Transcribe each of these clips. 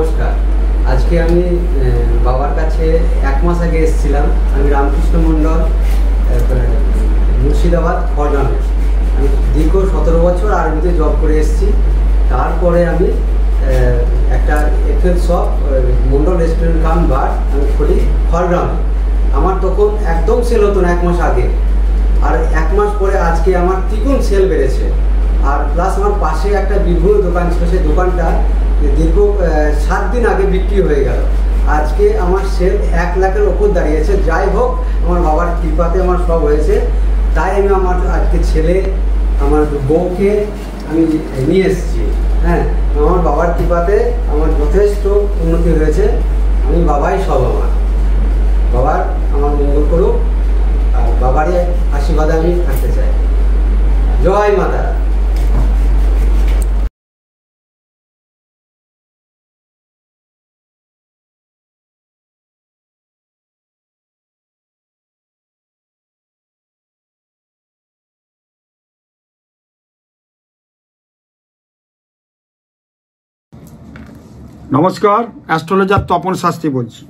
নমস্কার। আজকে আমি বাবার কাছে এক মাস আগে এসেছিলাম। আমি রামকৃষ্ণ মণ্ডল, মুর্শিদাবাদ খড়গ্রামে। আমি দীর্ঘ 17 বছর আর্মিতে জব করে এসেছি। তারপরে আমি একটা এফএল শপ, মণ্ডল রেস্টুরেন্ট কাম বার আমি খুলি খড়গ্রামে। আমার তখন একদম সেল হতো না এক মাস আগে, আর এক মাস পরে আজকে আমার দ্বিগুণ সেল বেড়েছে। আর প্লাস আমার পাশে একটা বীরভূম দোকান ছিল, সেই দোকানটা দীর্ঘ 7 দিন আগে বিক্রি হয়ে গেল। আজকে আমার সেল 1 লাখের ওপর দাঁড়িয়েছে। যাই হোক, আমার বাবার কৃপাতে আমার সব হয়েছে। তাই আমি আমার আজকে ছেলে, আমার বউকে আমি নিয়ে এসেছি। হ্যাঁ, আমার বাবার কৃপাতে আমার যথেষ্ট উন্নতি হয়েছে। আমি বাবাই সব, বাবার আমার মঙ্গল করুক, আর বাবারই আশীর্বাদে আমি থাকতে চাই। জয় মাতা। নমস্কার, অ্যাস্ট্রোলজার তপন শাস্ত্রী বলছি।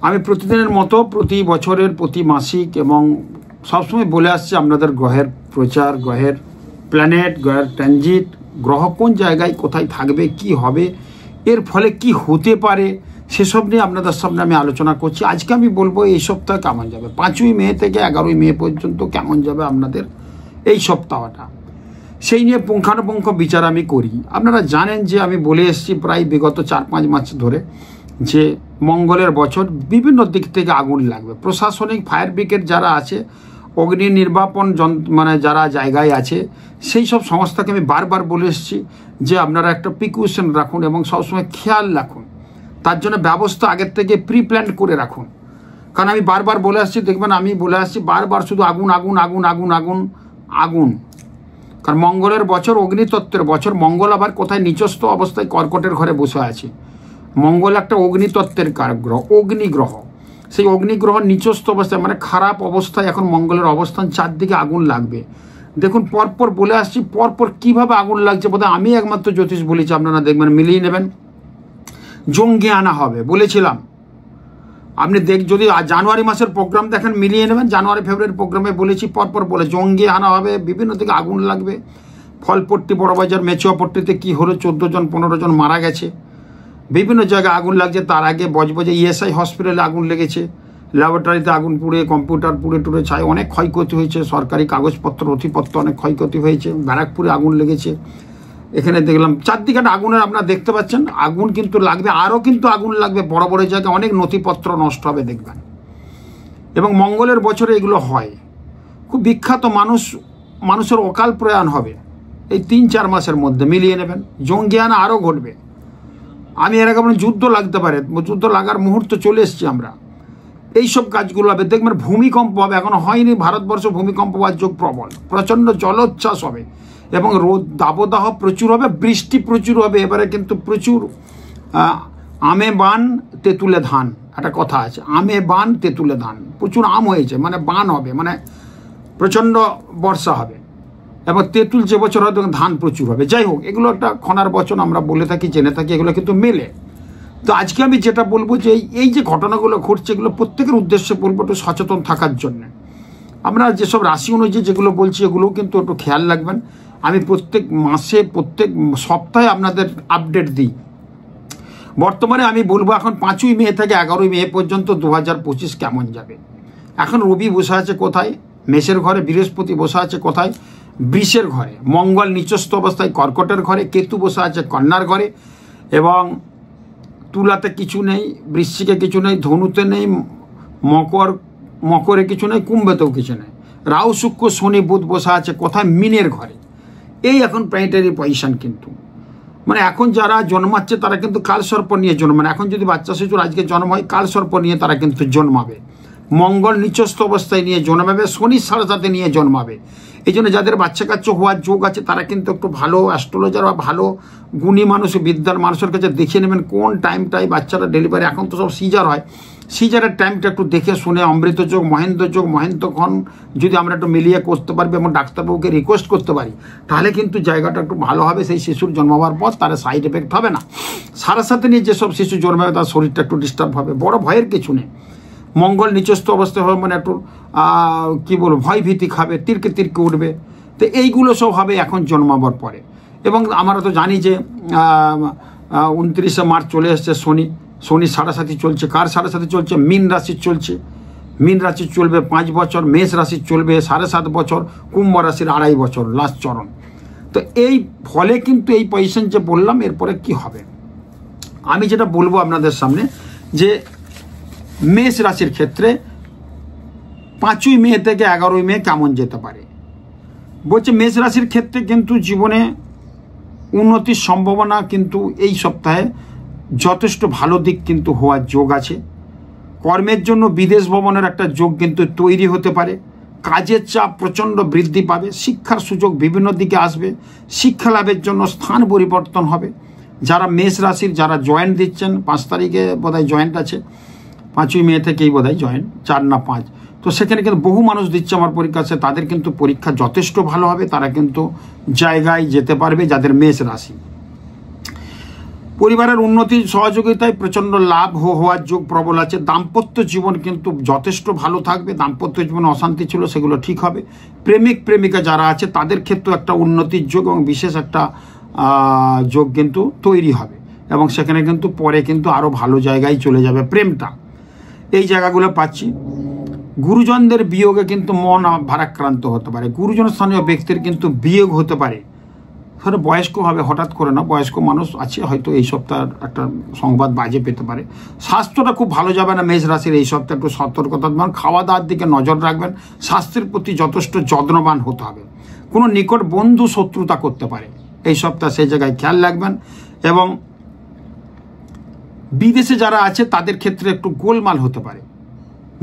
আমি প্রতিদিনের মতো প্রতি বছরের প্রতি মাসিক এবং সবসময় বলে আসছি আপনাদের গ্রহের প্রচার, গ্রহের প্ল্যানেট, গ্রহের ট্রানজিট, গ্রহ কোন জায়গায় কোথায় থাকবে, কি হবে, এর ফলে কি হতে পারে, সেসব নিয়ে আপনাদের সামনে আমি আলোচনা করছি। আজকে আমি বলবো এই সপ্তাহ কেমন যাবে, 5ই মে থেকে 11ই মে পর্যন্ত কেমন যাবে আপনাদের এই সপ্তাহটা, সেই নিয়ে পুঙ্খানুপুঙ্খ বিচার আমি করি। আপনারা জানেন যে আমি বলে এসেছি প্রায় বিগত 4-5 মাস ধরে যে মঙ্গলের বছর, বিভিন্ন দিক থেকে আগুন লাগবে। প্রশাসনিক ফায়ার ব্রিগেড যারা আছে, অগ্নি নির্বাপন মানে যারা জায়গায় আছে, সেই সব সংস্থাকে আমি বারবার বলে এসেছি যে আপনারা একটা প্রিকশন রাখুন এবং সবসময় খেয়াল রাখুন। তার জন্য ব্যবস্থা আগের থেকে প্রি প্ল্যান করে রাখুন। কারণ আমি বারবার বলে আসছি, দেখবেন আমি বলে আসছি বারবার শুধু আগুন আগুন আগুন আগুন আগুন আগুন। কারণ মঙ্গলের বছর, অগ্নিতত্ত্বের বছর। মঙ্গল আবার কোথায় নিচস্থ অবস্থায় কর্কটের ঘরে বসে আছে। মঙ্গল একটা অগ্নিতত্ত্বের গ্রহ, অগ্নিগ্রহ। সেই অগ্নিগ্রহ নিচস্থ অবস্থায়, মানে খারাপ অবস্থায় এখন মঙ্গলের অবস্থান। চারদিকে আগুন লাগবে। দেখুন, পরপর বলে আসছি, পরপর কীভাবে আগুন লাগছে বোধহয় আমি একমাত্র জ্যোতিষ বলেছি, আপনারা দেখবেন মিলিয়ে নেবেন। জঙ্গি আনা হবে বলেছিলাম। আপনি যদি জানুয়ারি মাসের প্রোগ্রাম দেখেন, মিলিয়ে নেবেন। জানুয়ারি ফেব্রুয়ারি প্রোগ্রামে বলেছি, পরপর বলে জঙ্গি আনা হবে, বিভিন্ন দিকে আগুন লাগবে। ফলপট্টি, বড়বাজার, মেচুয়াপট্টিতে কী হলো, 14 জন 15 জন মারা গেছে। বিভিন্ন জায়গায় আগুন লাগছে। তার আগে বজবজে ইএসআই হসপিটালে আগুন লেগেছে, ল্যাবরেটরিতে আগুন পুড়ে, কম্পিউটার পুড়ে টুড়ে ছাই, অনেক ক্ষয়ক্ষতি হয়েছে। সরকারি কাগজপত্র, নথিপত্র অনেক ক্ষয়ক্ষতি হয়েছে। ব্যারাকপুরে আগুন লেগেছে। এখানে দেখলাম চারদিকে আগুনের, আপনারা দেখতে পাচ্ছেন আগুন কিন্তু লাগবে, আরও কিন্তু আগুন লাগবে। বড় বড় জায়গায় অনেক নথিপত্র নষ্ট হবে দেখবেন। এবং মঙ্গলের বছরে এগুলো হয়। খুব বিখ্যাত মানুষের অকাল প্রয়াণ হবে এই 3-4 মাসের মধ্যে, মিলিয়ে নেবেন। জঙ্গিয়ানা আরও ঘটবে। আমি এর আগে যুদ্ধ লাগতে পারে, যুদ্ধ লাগার মুহূর্ত চলে এসছি আমরা। এইসব কাজগুলো হবে। দেখবেন ভূমিকম্প হবে, এখনো হয়নি। ভারতবর্ষ ভূমিকম্প হওয়ার যোগ প্রবল, প্রচণ্ড জলোচ্ছ্বাস হবে এবং রোদ দাবদাহ প্রচুর হবে, বৃষ্টি প্রচুর হবে। এবারে কিন্তু প্রচুর আমে বান তেঁতুলে ধান, একটা কথা আছে, আমে বান তেঁতুলে ধান। প্রচুর আম হয়েছে, মানে বান হবে, মানে প্রচণ্ড বর্ষা হবে। এবং তেঁতুল যে বছর হয়তো ধান প্রচুর হবে। যাই হোক, এগুলো একটা খনার বচন, আমরা বলে থাকি, জেনে থাকি, এগুলো কিন্তু মেলে। তো আজকে আমি যেটা বলবো যে এই যে ঘটনাগুলো ঘটছে, এগুলো প্রত্যেকের উদ্দেশ্যে বলবো একটু সচেতন থাকার জন্য। আমরা যেসব রাশি অনুযায়ী যেগুলো বলছি, এগুলোও কিন্তু একটু খেয়াল রাখবেন। আমি প্রত্যেক মাসে, প্রত্যেক সপ্তাহে আপনাদের আপডেট দিই। বর্তমানে আমি বলবো এখন 5ই মে থেকে 11ই মে পর্যন্ত 2025 কেমন যাবে। এখন রবি বসে আছে কোথায়? মেষের ঘরে। বৃহস্পতি বসে আছে কোথায়? বৃষের ঘরে। মঙ্গল নিচস্থ অবস্থায় কর্কটের ঘরে। কেতু বসে আছে কন্যার ঘরে। এবং তুলাতে কিছু নেই, বৃশ্চিকে কিছু নেই, ধনুতে নেই, মকরে কিছু নেই, কুম্ভেতেও কিছু নেই। রাহু, শুক্র, শনি, বুধ বসে আছে কোথায়? মীনের ঘরে। এই এখন প্ল্যানেটারি পজিশন। কিন্তু মানে এখন যারা জন্মাচ্ছে তারা কিন্তু কালসর্প নিয়ে জন্মায়। এখন যদি বাচ্চা শিশুর আজকে জন্ম হয়, কালসর্প নিয়ে তারা কিন্তু জন্মাবে। মঙ্গল নিচস্থ অবস্থায় নিয়ে জন্মাবে, শনি 7.5 নিয়ে জন্মাবে। এই জন্য যাদের বাচ্চা কাচ্চা হওয়ার যোগ আছে তারা কিন্তু একটু ভালো অ্যাস্ট্রোলজার বা ভালো গুণী মানুষ, বিদ্যার মানুষের কাছে দেখে নেবেন কোন টাইমটাই বাচ্চারা ডেলিভারি, এখন তো সব সিজার হয়, সিজারের টাইমটা একটু দেখে শুনে অমৃত যোগ, মহেন্দ্রক্ষণ যদি আমরা একটু মিলিয়ে করতে পারবি এবং ডাক্তারবাবুকে রিকোয়েস্ট করতে পারি, তাহলে কিন্তু জায়গাটা একটু ভালো হবে। সেই শিশুর জন্মাবার পর তার সাইড এফেক্ট হবে না। 7.5 নিয়ে যেসব শিশু জন্মাবে তার শরীরটা একটু ডিস্টার্ব হবে, বড় ভয়ের কিছু নেই। মঙ্গল নিচস্থ অবস্থায় হবে মানে একটু কী বলবো, ভয় ভীতি খাবে, তিরকে উঠবে। তো এইগুলো সব হবে এখন জন্মাবার পরে। এবং আমরা তো জানি যে 29শে মার্চ চলে এসছে শনি 7.5 চলছে। কার 7.5 চলছে? মীন রাশির চলছে। মীন রাশির চলবে 5 বছর, মেষ রাশির চলবে 7.5 বছর, কুম্ভ রাশির 2.5 বছর লাস্ট চরণ। তো এই ফলে কিন্তু এই পজিশন যে বললাম, এরপরে কি হবে আমি যেটা বলবো আপনাদের সামনে, যে মেষ রাশির ক্ষেত্রে 5ই মে থেকে 11ই মে কেমন যেতে পারে বলছে। মেষ রাশির ক্ষেত্রে কিন্তু জীবনে উন্নতির সম্ভাবনা কিন্তু এই সপ্তাহে যথেষ্ট ভালো দিক কিন্তু হওয়ার যোগ আছে। কর্মের জন্য বিদেশ ভ্রমণের একটা যোগ কিন্তু তৈরি হতে পারে। কাজের চাপ প্রচণ্ড বৃদ্ধি পাবে, শিক্ষার সুযোগ বিভিন্ন দিকে আসবে, শিক্ষা লাভের জন্য স্থান পরিবর্তন হবে। যারা মেষ রাশির যারা জয়েন্ট দিচ্ছেন, 5 তারিখে বোধহয় জয়েন্ট আছে, 5ই মে থেকেই বোধহয় জয়েন্ট, 4 না 5, তো সেখানে কিন্তু বহু মানুষ দিচ্ছে আমার পরীক্ষা আছে, তাদের কিন্তু পরীক্ষা যথেষ্ট ভালো হবে, তারা কিন্তু জায়গায় যেতে পারবে যাদের মেষ রাশি। পরিবারের উন্নতির সহযোগিতায় প্রচণ্ড লাভ হওয়ার যোগ প্রবল আছে। দাম্পত্য জীবন কিন্তু যথেষ্ট ভালো থাকবে, দাম্পত্য জীবনে অশান্তি ছিল সেগুলো ঠিক হবে। প্রেমিক প্রেমিকা যারা আছে তাদের ক্ষেত্রেও একটা উন্নতির যোগ এবং বিশেষ একটা যোগ কিন্তু তৈরি হবে, এবং সেখানে কিন্তু পরে কিন্তু আরও ভালো জায়গায় চলে যাবে প্রেমটা। এই জায়গাগুলো পাচ্ছি। গুরুজনদের বিয়োগে কিন্তু মন ভারাক্রান্ত হতে পারে, গুরুজন স্থানীয় ব্যক্তির কিন্তু বিয়োগ হতে পারে। ধরো বয়স্ক হবে, হঠাৎ করে না, বয়স্ক মানুষ আছে হয়তো এই সপ্তাহের একটা সংবাদ বাজে পেতে পারে। স্বাস্থ্যটা খুব ভালো যাবে না মেষ রাশির এই সপ্তাহে, একটু সতর্কতা দেবেন, খাওয়া দাওয়ার দিকে নজর রাখবেন, স্বাস্থ্যের প্রতি যথেষ্ট যত্নবান হতে হবে। কোনো নিকট বন্ধু শত্রুতা করতে পারে এই সপ্তাহ, সেই জায়গায় খেয়াল রাখবেন। এবং বিদেশে যারা আছে তাদের ক্ষেত্রে একটু গোলমাল হতে পারে।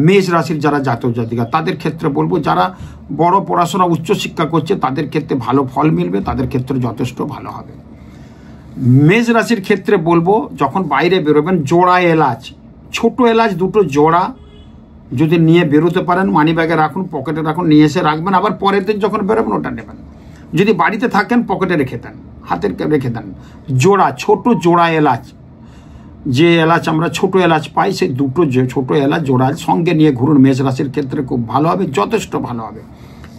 মেষ রাশির যারা জাতক জাতিকা তাদের ক্ষেত্রে বলবো, যারা বড় পড়াশোনা উচ্চশিক্ষা করছে তাদের ক্ষেত্রে ভালো ফল মিলবে, তাদের ক্ষেত্রে যথেষ্ট ভালো হবে। মেষ রাশির ক্ষেত্রে বলবো, যখন বাইরে বেরোবেন জোড়া এলাচ, ছোট এলাচ 2টো জোড়া যদি নিয়ে বেরোতে পারেন, মানি ব্যাগে রাখুন, পকেটে রাখুন, নিয়ে এসে রাখবেন, আবার পরের দিন যখন বেরোবেন ওটা নেবেন। যদি বাড়িতে থাকেন পকেটে রেখে দেন, হাতের রেখে দেন। জোড়া, ছোট জোড়া এলাচ, যে এলাচ আমরা ছোট এলাচ পাই, সেই 2টো ছোট এলাচ জোড়া সঙ্গে নিয়ে ঘুরুন। মেষ রাশির ক্ষেত্রে খুব ভালো হবে, যথেষ্ট ভালো হবে।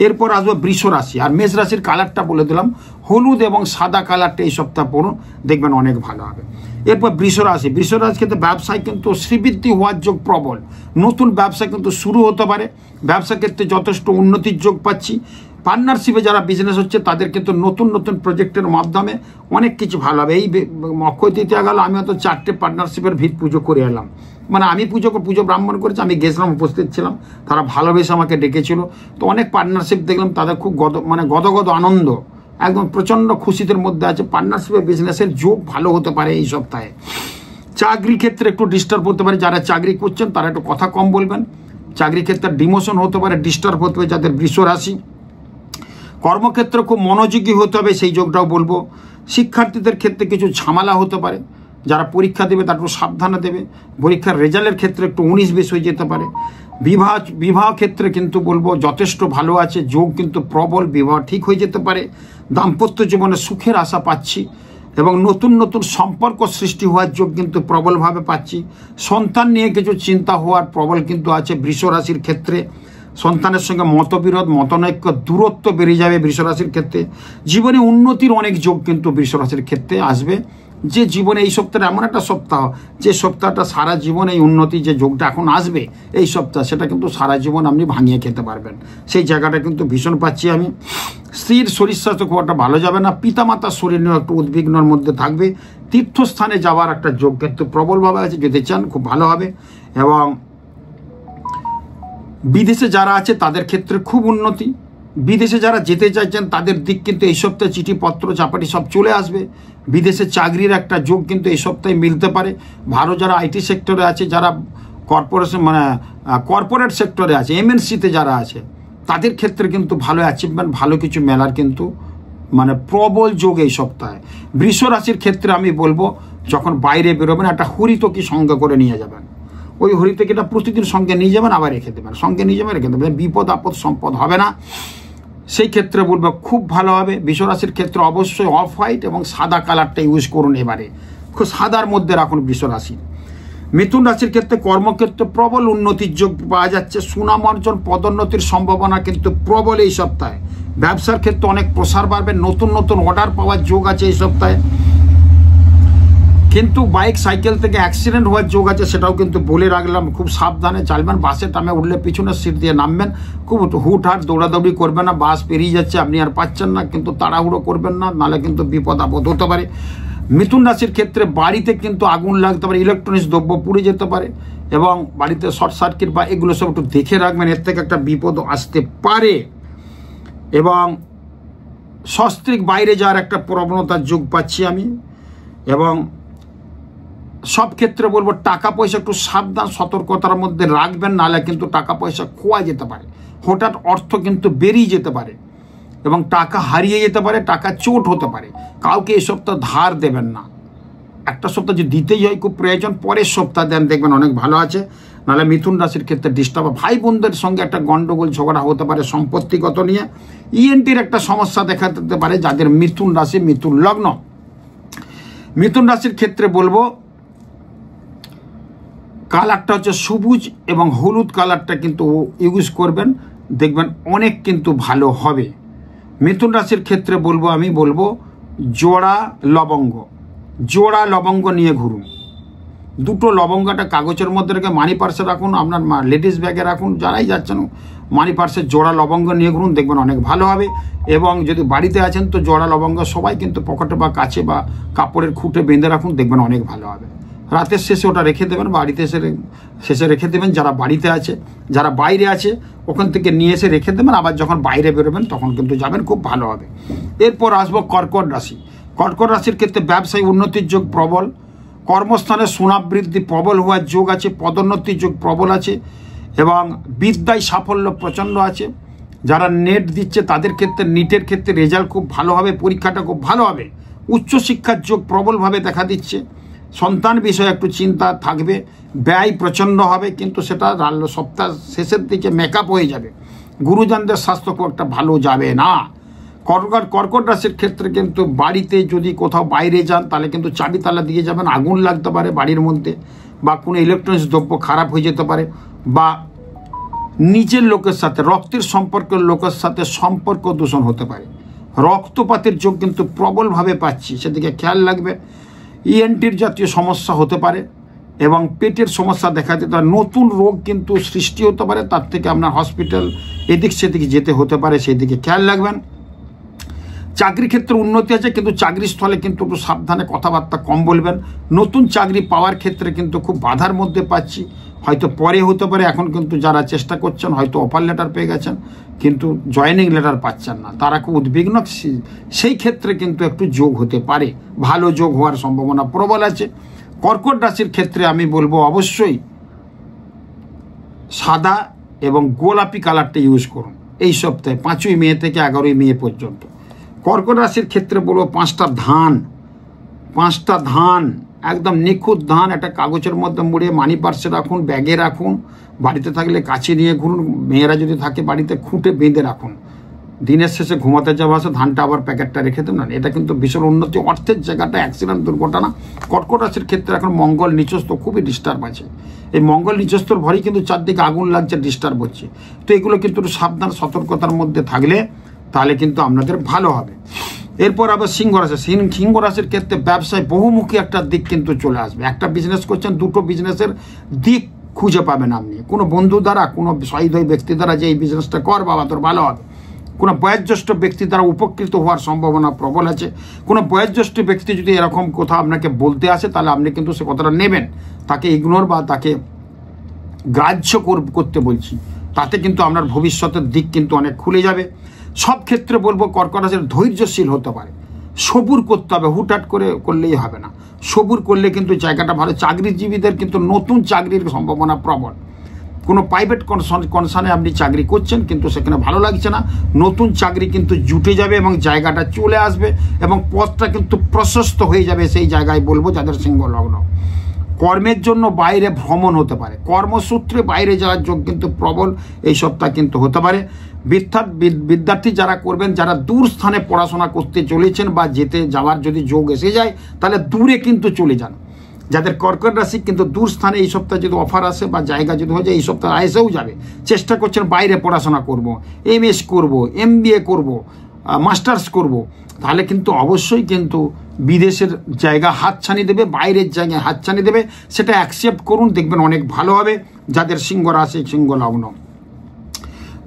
এরপর আসবো বৃষ রাশি। আর মেষ রাশির কালারটা বলে দিলাম, হলুদ এবং সাদা কালারটা এই সপ্তাহ পড়ুন, দেখবেন অনেক ভালো হবে। এরপর বৃষ রাশি, বৃষ রাশি ক্ষেত্রে ব্যবসায় কিন্তু শ্রীবৃদ্ধি হওয়ার যোগ প্রবল, নতুন ব্যবসা কিন্তু শুরু হতে পারে, ব্যবসা ক্ষেত্রে যথেষ্ট উন্নতির যোগ পাচ্ছি। পার্টনারশিপে যারা বিজনেস হচ্ছে তাদের কিন্তু নতুন নতুন প্রজেক্টের মাধ্যমে অনেক কিছু ভালো হবে। এই অক্ষয় তৃতীয়া গেল, আমি হয়তো 4টে পার্টনারশিপের ভিত পুজো করে এলাম, মানে আমি পুজো ব্রাহ্মণ করেছি, আমি গেছিলাম, উপস্থিত ছিলাম, তারা ভালোবেসে আমাকে ডেকেছিল। তো অনেক পার্টনারশিপ দেখলাম, তাদের খুব গদগদ আনন্দ, একদম প্রচণ্ড খুশিদের মধ্যে আছে। পার্টনারশিপে বিজনেসের যোগ ভালো হতে পারে এই সপ্তাহে। চাকরি ক্ষেত্রে একটু ডিস্টার্ব হতে পারে, যারা চাকরি করছেন তারা একটু কথা কম বলবেন। চাকরি ক্ষেত্রে ডিমোশন হতে পারে, ডিস্টার্ব হতে পারে যাদের বৃষ রাশি। কর্মক্ষেত্রে খুব মনোযোগী হতে হবে, সেই যোগটাও বলবো। শিক্ষার্থীদের ক্ষেত্রে কিছু ঝামেলা হতে পারে, যারা পরীক্ষা দেবে তারা একটু সাবধানে দেবে। পরীক্ষার রেজাল্টের ক্ষেত্রে একটু 19-20 হয়ে যেতে পারে। বিবাহ ক্ষেত্রে কিন্তু বলবো যথেষ্ট ভালো আছে, যোগ কিন্তু প্রবল, বিবাহ ঠিক হয়ে যেতে পারে। দাম্পত্য জীবনে সুখের আশা পাচ্ছি এবং নতুন নতুন সম্পর্ক সৃষ্টি হওয়ার যোগ কিন্তু প্রবলভাবে পাচ্ছি। সন্তান নিয়ে কিছু চিন্তা হওয়ার প্রবল কিন্তু আছে বৃষ রাশির ক্ষেত্রে। সন্তানের সঙ্গে মতবিরোধ, মতনৈক্য, দূরত্ব বেড়ে যাবে বৃষ রাশির ক্ষেত্রে। জীবনে উন্নতির অনেক যোগ কিন্তু বৃষ রাশির ক্ষেত্রে আসবে। যে জীবনে এই সপ্তাহে এমন একটা সপ্তাহ, যে সপ্তাহটা সারা জীবন এই উন্নতি যে যোগটা এখন আসবে এই সপ্তাহ, সেটা কিন্তু সারা জীবন আপনি ভাঙিয়ে খেতে পারবেন, সেই জায়গাটা কিন্তু ভীষণ পাচ্ছি আমি। স্ত্রীর শরীর স্বাস্থ্য খুব একটা ভালো যাবে না, পিতামাতার শরীর নিয়ে একটু উদ্বিগ্নর মধ্যে থাকবে। তীর্থস্থানে যাওয়ার একটা যোগ কিন্তু প্রবলভাবে আছে, যেতে চান খুব ভালো হবে। এবং বিদেশে যারা আছে তাদের ক্ষেত্রে খুব উন্নতি। বিদেশে যারা যেতে চাইছেন তাদের দিক কিন্তু এই সপ্তাহে চিঠিপত্র চাপাটি সব চলে আসবে। বিদেশে চাকরির একটা যোগ কিন্তু এই সপ্তাহে মিলতে পারে। ভালো যারা আইটি সেক্টরে আছে, যারা কর্পোরেশন মানে কর্পোরেট সেক্টরে আছে, এমএনসিতে যারা আছে তাদের ক্ষেত্রে কিন্তু ভালো অ্যাচিভমেন্ট, ভালো কিছু মেলার কিন্তু মানে প্রবল যোগ এই সপ্তাহে। বৃষ রাশির ক্ষেত্রে আমি বলবো যখন বাইরে বেরোবেন একটা হরিতকি সঙ্গে করে নিয়ে যাবেন, ওই হরিতকিটা প্রতিদিন সঙ্গে নিয়ে যাবেন, আবার রেখে দেবেন, সঙ্গে নিয়ে যাবেন রেখে দেবেন, বিপদ আপদ সম্পদ হবে না। সেই ক্ষেত্রে বলবো খুব ভালো হবে। বৃষ রাশির ক্ষেত্রে অবশ্যই অফ হোয়াইট এবং সাদা কালারটা ইউজ করুন, এবারে খুব সাদার মধ্যে রাখুন বৃষ রাশি। মিথুন রাশির ক্ষেত্রে কর্মক্ষেত্রে প্রবল উন্নতির যোগ পাওয়া যাচ্ছে, সুনাম অর্জন পদোন্নতির সম্ভাবনা কিন্তু প্রবল এই সপ্তাহে। ব্যবসার ক্ষেত্রে অনেক প্রসার বাড়বে, নতুন নতুন অর্ডার পাওয়ার যোগ আছে এই সপ্তাহে। কিন্তু বাইক সাইকেল থেকে অ্যাক্সিডেন্ট হওয়ার যোগ আছে, সেটাও কিন্তু বলে রাখলাম, খুব সাবধানে চালবেন। বাসে টামে উঠলে পিছনের সিট দিয়ে নামবেন, খুব হুটহাট দৌড়াদৌড়ি করবেন না, বাস পেরিয়ে যাচ্ছে আপনি আর পাচ্ছেন না, কিন্তু তাড়াহুড়ো করবেন না, নাহলে কিন্তু বিপদ আপদ হতে পারে। মিথুন রাশির ক্ষেত্রে বাড়িতে কিন্তু আগুন লাগতে পারে, ইলেকট্রনিক্স দ্রব্য পুড়ে যেতে পারে এবং বাড়িতে শর্ট সার্কিট বা এগুলো সব একটু দেখে রাখবেন, এর থেকে একটা বিপদ আসতে পারে। এবং সস্ত্রীক বাইরে যাওয়ার একটা প্রবণতার যোগ পাচ্ছি আমি। এবং সব ক্ষেত্রে বলবো টাকা পয়সা একটু সাবধান সতর্কতার মধ্যে রাখবেন, নাহলে কিন্তু টাকা পয়সা খোয়া যেতে পারে, হঠাৎ অর্থ কিন্তু বেরিয়ে যেতে পারে এবং টাকা হারিয়ে যেতে পারে, টাকা চোট হতে পারে। কাউকে এই সপ্তাহ ধার দেবেন না, একটা সপ্তাহ যে দিতেই হয় খুব প্রয়োজন, পরের সপ্তাহ দেন, দেখবেন অনেক ভালো আছে। নাহলে মিথুন রাশির ক্ষেত্রে ডিস্টার্ব, ভাই বোনদের সঙ্গে একটা গন্ডগোল ঝগড়া হতে পারে সম্পত্তিগত নিয়ে, ইএনটির একটা সমস্যা দেখা দিতে পারে যাদের মিথুন রাশি মিথুন লগ্ন। মিথুন রাশির ক্ষেত্রে বলবো কালারটা হচ্ছে সবুজ এবং হলুদ কালারটা কিন্তু ইউজ করবেন, দেখবেন অনেক কিন্তু ভালো হবে। মিথুন রাশির ক্ষেত্রে বলবো আমি বলবো জোড়া লবঙ্গ নিয়ে ঘুরুন। দুটো লবঙ্গটা কাগজের মধ্যে রেখে মানি পার্সে রাখুন, আপনার লেডিস ব্যাগে রাখুন, যারাই যাচ্ছেন মানি পার্সে জোড়া লবঙ্গ নিয়ে ঘুরুন, দেখবেন অনেক ভালো হবে। এবং যদি বাড়িতে আছেন তো জোড়া লবঙ্গ সবাই কিন্তু পকেটে বা কাছে বা কাপড়ের খুঁটে বেঁধে রাখুন, দেখবেন অনেক ভালো হবে। রাতের শেষে ওটা রেখে দেবেন, বাড়িতে এসে শেষে রেখে দেবেন, যারা বাড়িতে আছে, যারা বাইরে আছে ওখান থেকে নিয়ে এসে রেখে দেবেন, আবার যখন বাইরে বেরোবেন তখন কিন্তু যাবেন, খুব ভালো হবে। এরপর আসবো কর্কট রাশি। কর্কট রাশির ক্ষেত্রে ব্যবসায়ী উন্নতির যোগ প্রবল, কর্মস্থানে সুনাম বৃদ্ধি প্রবল হওয়ার যোগ আছে, পদোন্নতির যোগ প্রবল আছে এবং বিদ্যায় সাফল্য প্রচণ্ড আছে। যারা নেট দিচ্ছে তাদের ক্ষেত্রে নিটের ক্ষেত্রে রেজাল্ট খুব ভালো হবে, পরীক্ষাটা খুব ভালো হবে। উচ্চশিক্ষার যোগ প্রবলভাবে দেখা দিচ্ছে। সন্তান বিষয়ে একটু চিন্তা থাকবে, ব্যয় প্রচণ্ড হবে, কিন্তু সেটা সপ্তাহ শেষের দিকে মেকআপ হয়ে যাবে। গুরুজনদের স্বাস্থ্য খুব একটা ভালো যাবে না। কর্কট রাশির ক্ষেত্রে কিন্তু বাড়িতে যদি কোথাও বাইরে যান তাহলে কিন্তু চাবি তালা দিয়ে যাবেন, আগুন লাগতে পারে বাড়ির মধ্যে, বা কোনো ইলেকট্রনিক্স দ্রব্য খারাপ হয়ে যেতে পারে, বা নিজের লোকের সাথে রক্তের সম্পর্কের লোকের সাথে সম্পর্ক দূষণ হতে পারে। রক্তপাতের যোগ কিন্তু প্রবলভাবে পাচ্ছি, সেদিকে খেয়াল রাখবে। ইএনটির জাতীয় সমস্যা হতে পারে এবং পেটের সমস্যা দেখা দিতে পারে, নতুন রোগ কিন্তু সৃষ্টি হতে পারে, তার থেকে আপনার হসপিটাল এদিক সেদিকে যেতে হতে পারে, সেই দিকে খেয়াল রাখবেন। চাকরি ক্ষেত্রে উন্নতি আছে, কিন্তু চাকরির স্থলে কিন্তু একটু সাবধানে কথাবার্তা কম বলবেন। নতুন চাকরি পাওয়ার ক্ষেত্রে কিন্তু খুব বাধার মধ্যে পাচ্ছি, হয়তো পরে হতে পারে, এখন কিন্তু যারা চেষ্টা করছেন হয়তো অফার লেটার পেয়ে গেছেন কিন্তু জয়েনিং লেটার পাচ্ছেন না, তারা খুব উদ্বিগ্ন, সেই ক্ষেত্রে কিন্তু একটু যোগ হতে পারে, ভালো যোগ হওয়ার সম্ভাবনা প্রবল আছে। কর্কট রাশির ক্ষেত্রে আমি বলবো অবশ্যই সাদা এবং গোলাপি কালারটা ইউজ করুন এই সপ্তাহে, 5ই মে থেকে 11ই মে পর্যন্ত। কর্কট রাশির ক্ষেত্রে বলবো 5টা ধান একদম নিখুঁত ধান একটা কাগজের মধ্যে মুড়ে মানি পার্সে রাখুন, ব্যাগে রাখুন, বাড়িতে থাকলে কাছে নিয়ে ঘুরুন, মেয়েরা যদি থাকে বাড়িতে খুঁটে বেঁধে রাখুন। দিনের শেষে ঘুমাতে যাওয়া আসে ধানটা আবার প্যাকেটটা রেখে দেন না, এটা কিন্তু ভীষণ উন্নতি। অর্থের জায়গাটা অ্যাক্সিডেন্ট দুর্ঘটনা। কর্কট রাশির ক্ষেত্রে এখন মঙ্গল নিচস্থ, খুবই ডিস্টার্ব আছে। এই মঙ্গল নিচস্থর ভরেই কিন্তু চারদিকে আগুন লাগছে, ডিস্টার্ব হচ্ছে। তো এগুলো কিন্তু একটু সাবধান সতর্কতার মধ্যে থাকলে তাহলে কিন্তু আপনাদের ভালো হবে। এরপর আবার সিংহ রাশি। সিংহ রাশির ক্ষেত্রে ব্যবসায় বহুমুখী একটা দিক কিন্তু চলে আসবে। একটা বিজনেস করছেন, দুটো বিজনেসের দিক খুঁজে পাবেন আপনি। কোনো বন্ধু দ্বারা, কোনো সহৃদয় ব্যক্তি দ্বারা যে এই বিজনেসটা কর বাবা তোর ভালো হবে, কোনো বয়োজ্যেষ্ঠ ব্যক্তি দ্বারা উপকৃত হওয়ার সম্ভাবনা প্রবল আছে। কোনো বয়োজ্যেষ্ঠ ব্যক্তি যদি এরকম কথা আপনাকে বলতে আসে তাহলে আপনি কিন্তু সে কথাটা নেবেন, তাকে ইগনোর বা তাকে গ্রাহ্য করতে বলছি, তাতে কিন্তু আপনার ভবিষ্যতের দিক কিন্তু অনেক খুলে যাবে। সব ক্ষেত্রে বলবো কর্কট রাশির ধৈর্যশীল হতে পারে, সবুর করতে হবে, হুটহাট করে করলেই হবে না, সবুর করলে কিন্তু জায়গাটা ভালো। চাকরিজীবীদের কিন্তু নতুন চাকরির সম্ভাবনা প্রবল। কোনো প্রাইভেট কনসার্নে আপনি চাকরি করছেন কিন্তু সেখানে ভালো লাগছে না, নতুন চাকরি কিন্তু জুটে যাবে এবং জায়গাটা চলে আসবে এবং পথটা কিন্তু প্রশস্ত হয়ে যাবে। সেই জায়গায় বলবো যাদের সিংহ লগ্ন, কর্মের জন্য বাইরে ভ্রমণ হতে পারে, কর্মসূত্রে বাইরে যাওয়ার যোগ কিন্তু প্রবল এই সপ্তাহ কিন্তু হতে পারে। বিদ্যার্থী যারা করবেন, যারা দূর স্থানে পড়াশোনা করতে চলেছেন বা যেতে যাওয়ার যদি যোগ এসে যায় তাহলে দূরে কিন্তু চলে যান। যাদের কর্কট রাশি কিন্তু দূর স্থানে এই সপ্তাহে যদি অফার আসে বা জায়গা যদি হয়ে যায় এই সপ্তাহে এসেও যাবে। চেষ্টা করছেন বাইরে পড়াশোনা করব, MS করব, MBA করব, মাস্টার্স করব, তাহলে কিন্তু অবশ্যই কিন্তু বিদেশের জায়গা হাতছানি দেবে, বাইরের জায়গায় হাতছানি দেবে, সেটা অ্যাকসেপ্ট করুন, দেখবেন অনেক ভালো হবে। যাদের সিংহ রাশি, সিংহ লগ্ন,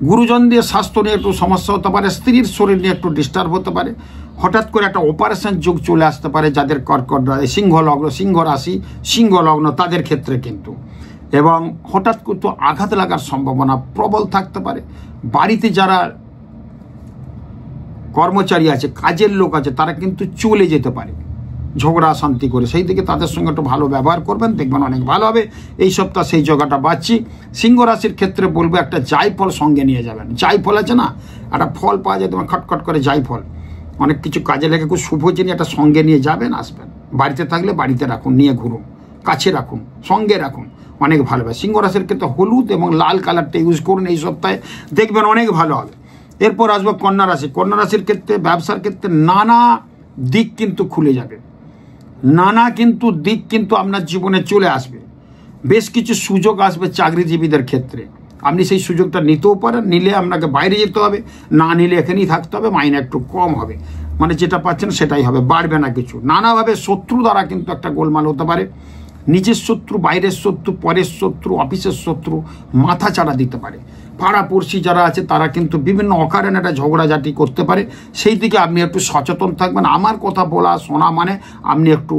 গুরুজনদের স্বাস্থ্য নিয়ে একটু সমস্যা হতে পারে, স্ত্রীর শরীর নিয়ে একটু ডিস্টার্ব হতে পারে, হঠাৎ করে একটা অপারেশন যোগ চলে আসতে পারে যাদের কর্কট সিংহ লগ্ন, সিংহ রাশি, সিংহ লগ্ন তাদের ক্ষেত্রে কিন্তু, এবং হঠাৎ কিন্তু আঘাত লাগার সম্ভাবনা প্রবল থাকতে পারে। বাড়িতে যারা কর্মচারী আছে, কাজের লোক আছে, তারা কিন্তু চলে যেতে পারে ঝগড়া শান্তি করে, সেই দিকে তাদের সঙ্গে একটু ভালো ব্যবহার করবেন, দেখবেন অনেক ভালো হবে এই সপ্তাহ। সেই জায়গাটা পাচ্ছি। সিংহ রাশির ক্ষেত্রে বলবো একটা জায়ফল সঙ্গে নিয়ে যাবেন। জায়ফল আছে না, একটা ফল পাওয়া যায় তোমার খটখট করে, জায়ফল অনেক কিছু কাজে লেগে খুব শুভ জিনিস, একটা সঙ্গে নিয়ে যাবেন, আসবেন। বাড়িতে থাকলে বাড়িতে রাখুন, নিয়ে ঘুরুন, কাছে রাখুন, সঙ্গে রাখুন, অনেক ভালো হবে। সিংহ রাশির ক্ষেত্রে হলুদ এবং লাল কালারটা ইউজ করুন এই সপ্তাহে, দেখবেন অনেক ভালো হবে। এরপর আসবো কন্যা রাশি। কন্যা রাশির ক্ষেত্রে ব্যবসার ক্ষেত্রে নানা দিক কিন্তু খুলে যাবে, নানা কিন্তু দিক কিন্তু আপনার জীবনে চলে আসবে, বেশ কিছু সুযোগ আসবে চাকরিজীবীদের ক্ষেত্রে। আপনি সেই সুযোগটা নিতেও পারেন, নিলে আপনাকে বাইরে যেতে হবে, না নিলে এখানেই থাকতে হবে, মাইনে একটু কম হবে, মানে যেটা পাচ্ছেন সেটাই হবে, বাড়বে না কিছু। নানাভাবে শত্রু দ্বারা কিন্তু একটা গোলমাল হতে পারে, নিজের শত্রু, বাইরের শত্রু, পরের শত্রু, অফিসের শত্রু মাথা চাড়া দিতে পারে। পাড়াপড়শি যারা আছে তারা কিন্তু বিভিন্ন অকারণে একটা ঝগড়াঝাটি করতে পারে, সেই দিকে আপনি একটু সচেতন থাকবেন। আমার কথা বলা শোনা মানে আপনি একটু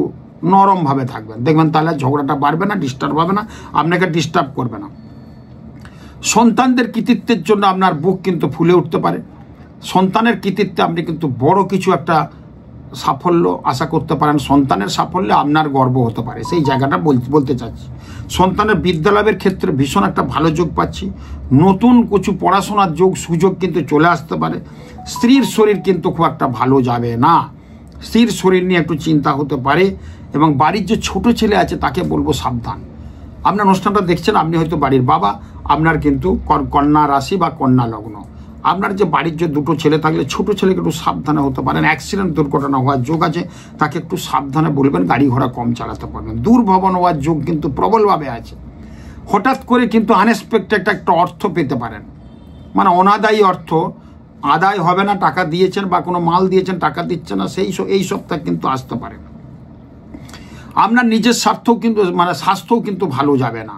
নরমভাবে থাকবেন, দেখবেন তাহলে ঝগড়াটা বাড়বে না, ডিস্টার্ব হবে না, আপনাকে ডিস্টার্ব করবে না। সন্তানদের কৃতিত্বের জন্য আপনার বুক কিন্তু ফুলে উঠতে পারে, সন্তানের কৃতিত্বে আপনি কিন্তু বড় কিছু একটা সাফল্য আশা করতে পারেন, সন্তানের সাফল্যে আপনার গর্ব হতে পারে, সেই জায়গাটা বলতে চাচ্ছি। সন্তানের বিদ্যালাভের ক্ষেত্রে ভীষণ একটা ভালো যোগ পাচ্ছি, নতুন কিছু পড়াশোনার যোগ সুযোগ কিন্তু চলে আসতে পারে। স্ত্রীর শরীর কিন্তু খুব একটা ভালো যাবে না, স্ত্রীর শরীর নিয়ে একটু চিন্তা হতে পারে, এবং বাড়ির যে ছোট ছেলে আছে তাকে বলবো সাবধান। আপনার অনুষ্ঠানটা দেখছেন, আপনি হয়তো বাড়ির বাবা, আপনার কিন্তু কন্যা রাশি বা কন্যা লগ্ন, আপনার যে বাড়ির যে দুটো ছেলে থাকলে ছোট ছেলেকে একটু সাবধানে হতে পারেন, অ্যাক্সিডেন্ট দুর্ঘটনা হওয়ার যোগ আছে, তাকে একটু সাবধানে বলবেন, গাড়ি ঘোড়া কম চালাতে পারবেন। দুর্ভবন হওয়ার যোগ কিন্তু প্রবলভাবে আছে, হঠাৎ করে কিন্তু আনএক্সপেক্টেড একটা অর্থ পেতে পারেন, মানে অনাদায়ী অর্থ আদায় হবে না, টাকা দিয়েছেন বা কোনো মাল দিয়েছেন টাকা দিচ্ছে না, এই সপ্তাহে কিন্তু আসতে পারে। আপনার নিজের স্বার্থও কিন্তু মানে স্বাস্থ্যও কিন্তু ভালো যাবে না,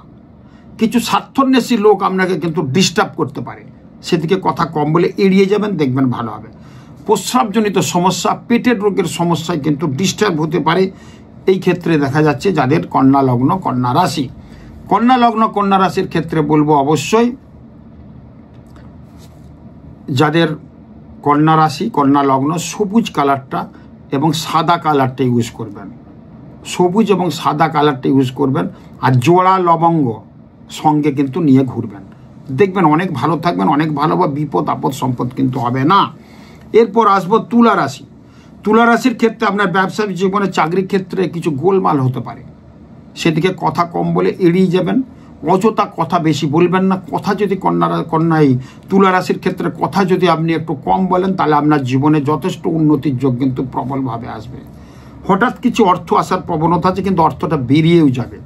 কিছু স্বার্থন্বেষী লোক আপনাকে কিন্তু ডিস্টার্ব করতে পারে, সেদিকে কথা কম বলে এড়িয়ে যাবেন, দেখবেন ভালো হবে। প্রস্রাবজনিত সমস্যা, পেটের রোগের সমস্যায় কিন্তু ডিস্টার্ব হতে পারে, এই ক্ষেত্রে দেখা যাচ্ছে যাদের কন্যা লগ্ন, কন্যা রাশি। কন্যা লগ্ন, কন্যা রাশির ক্ষেত্রে বলবো অবশ্যই যাদের কন্যা রাশি, কন্যা লগ্ন, সবুজ কালারটা এবং সাদা কালারটা ইউজ করবেন, সবুজ এবং সাদা কালারটা ইউজ করবেন, আর জোড়া লবঙ্গ সঙ্গে কিন্তু নিয়ে ঘুরবেন, দেখবেন অনেক ভালো থাকবেন, অনেক ভালো বা বিপদ আপদ সম্পদ কিন্তু হবে না। এরপর আসবো তুলা রাশি। তুলা রাশির ক্ষেত্রে আপনার ব্যবসায়িক জীবনে, চাকরির ক্ষেত্রে কিছু গোলমাল হতে পারে, সেদিকে কথা কম বলে এড়িয়ে যাবেন, অযথা কথা বেশি বলবেন না। কথা যদি কন্যাই তুলা রাশির ক্ষেত্রে কথা যদি আপনি একটু কম বলেন, তাহলে আপনার জীবনে যথেষ্ট উন্নতির যোগ কিন্তু প্রবলভাবে আসবে। হঠাৎ কিছু অর্থ আসার প্রবণতা আছে, কিন্তু অর্থটা বেরিয়েও যাবে।